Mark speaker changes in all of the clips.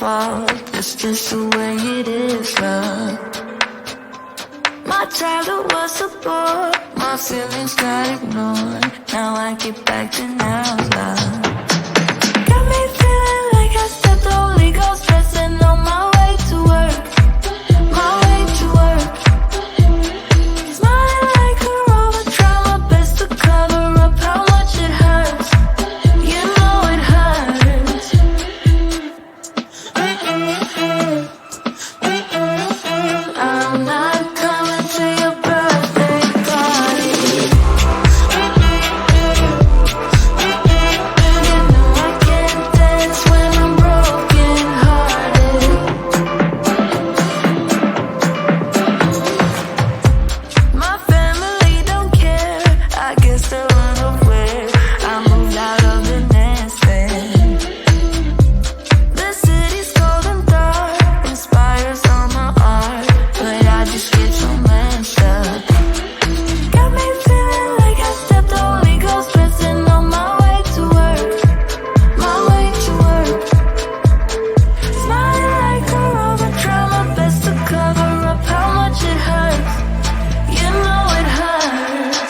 Speaker 1: fault, it's just the way it is, love. My childhood was a bore, my feelings got ignored. Now I get back to now, love. Got me feeling like I stepped on legal stressing on my way to work, my way to work. Smiling like a robot, try my best to cover up how much it hurts. You know it hurts. I'm not coming to your birthday party. You know I can't dance when I'm broken hearted. My family don't care, I guess they're unaware. I moved out of the nest then. The city's cold and dark, inspires all my art, but I just get so messed up. Got me feeling like I stepped on legal stressing on my way to work, my way to work. Smiling like a robot, try my best to cover up how much it hurts. You know it hurts.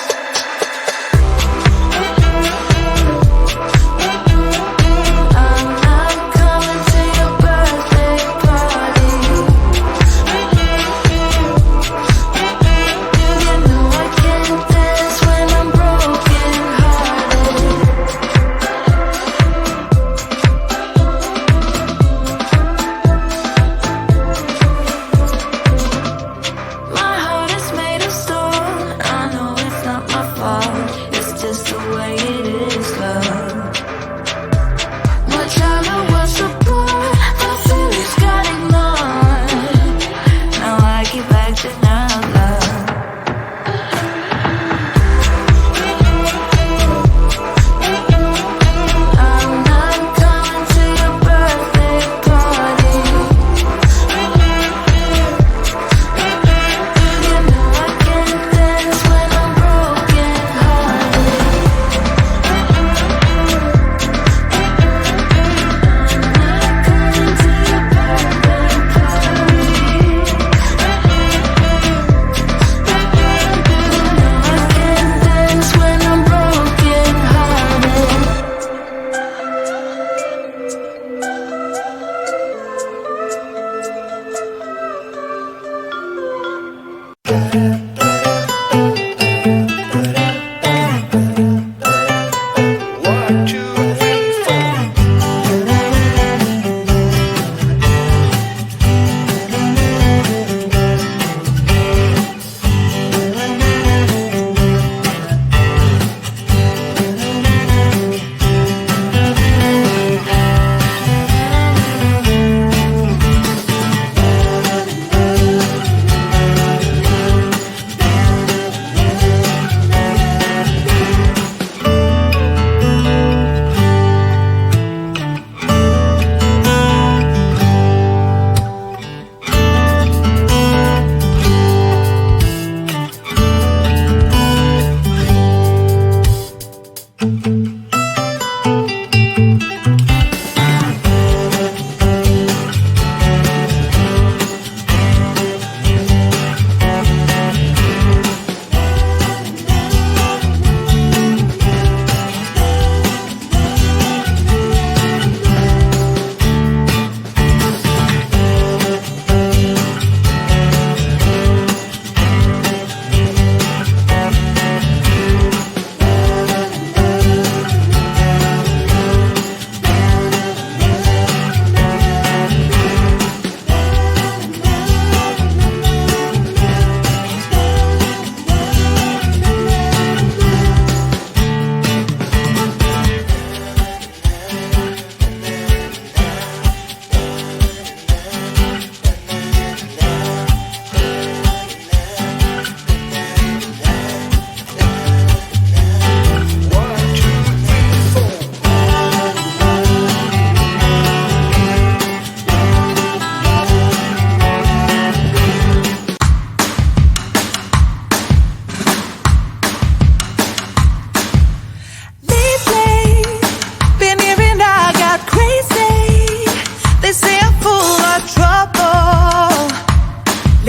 Speaker 1: I'm not coming to your birthday party. You know I can't dance when I'm broken hearted. My heart is made of stone, I know it's not my fault, it's just the way it is, love. My childhood was a bore, my feelings got ignored. Now I get back to now, love. I'm not coming to your birthday party. You know I can't dance when I'm broken hearted. I'm not coming to your birthday party.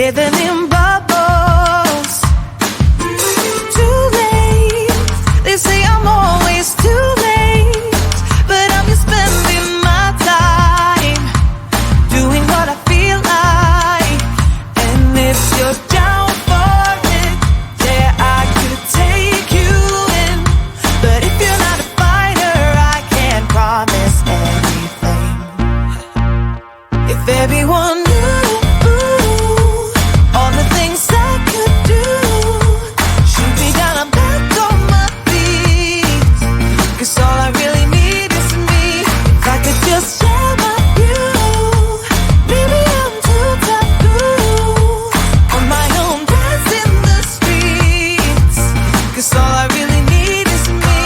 Speaker 1: living in bubbles. Too late, they say I'm always too late, but I'm just spending my time doing what I feel like. And if you're down for it, yeah, I could take you in. But if you're not a fighter, I can't promise anything. If everyone knew all the things I could do, shoot me down, I'm back on my feet. 'Cause all I really need is me. If I could just share my view, maybe I'm too taboo. On my own, dance in the streets. 'Cause all I really need is me.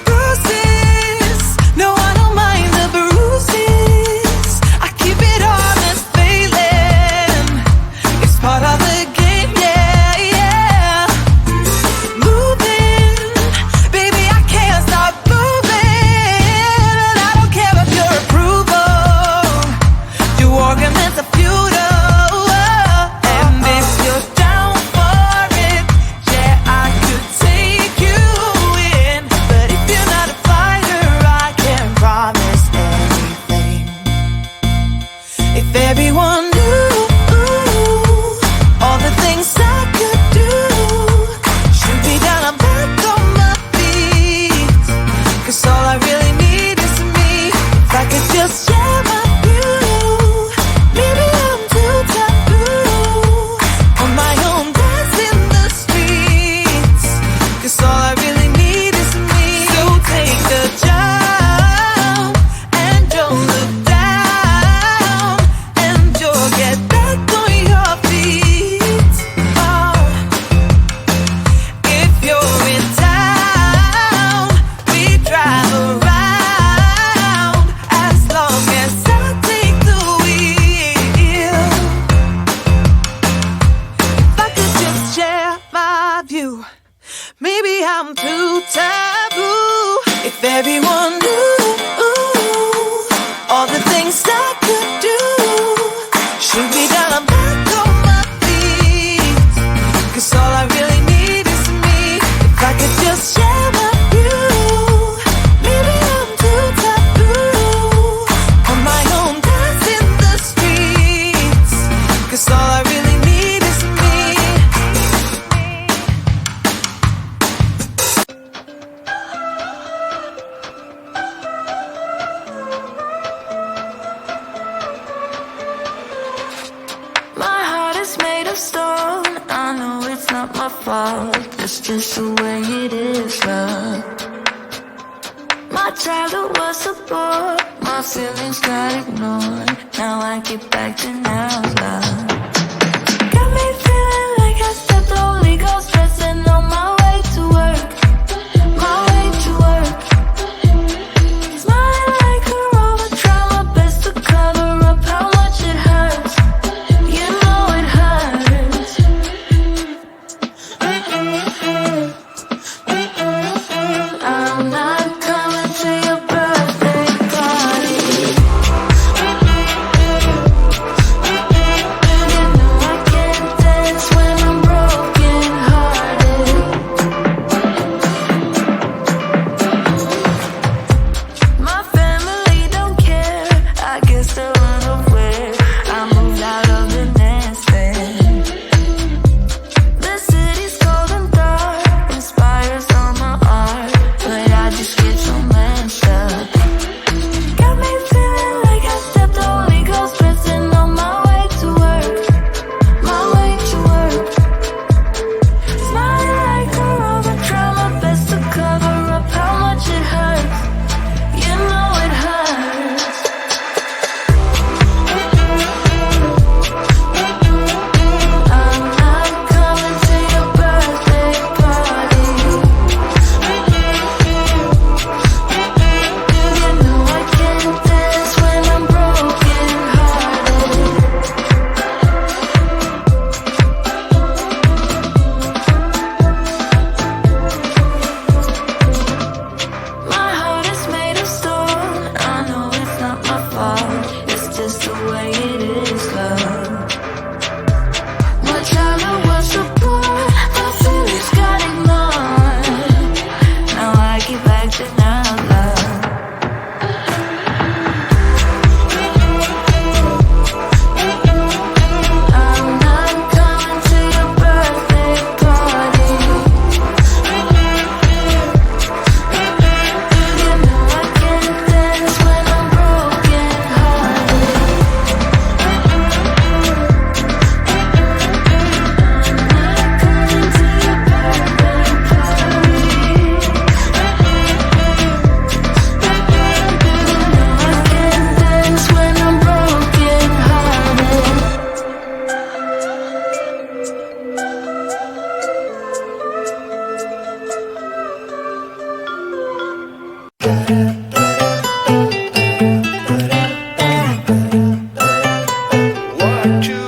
Speaker 1: Bruises, no, I don't mind the bruises. I keep it honest, failing. It's part of the game, yeah, yeah. Moving, baby, I can't stop moving. And I don't care if your approval, your arguments are futile. And if you're down for it, yeah, I could take you in. But if you're not a fighter, I can't promise anything. If everyone knew all the things I could do, shoot me down, I'm back on my feet. 'Cause all I really need is me. If I could just share my view, maybe I'm too taboo. On my own, dance in the streets. 'Cause all I really need is me. So take the jump and don't look down, and you'll get back on your feet. Oh. If you're in town, we drive around, as long as I take the wheel. If I could just share my view, maybe I'm too taboo. If everyone knew all the things I could do, shoot me down, I'm back on my feet. 'Cause all I really need is me. If I could just share my view, maybe I'm too taboo. On my own, dance in the streets. 'Cause all I really need is me. My heart is made of stone. I know it's not my fault. It's just the way it is, love. My childhood was a bore. My feelings got ignored. Now I get back to now, love. Got me feeling like I stepped on legal stressing on my way to work. My way to work. Smiling like a robot, try my best to cover up how much it hurts. You know it hurts. I'm not coming to your birthday party.
Speaker 2: got you.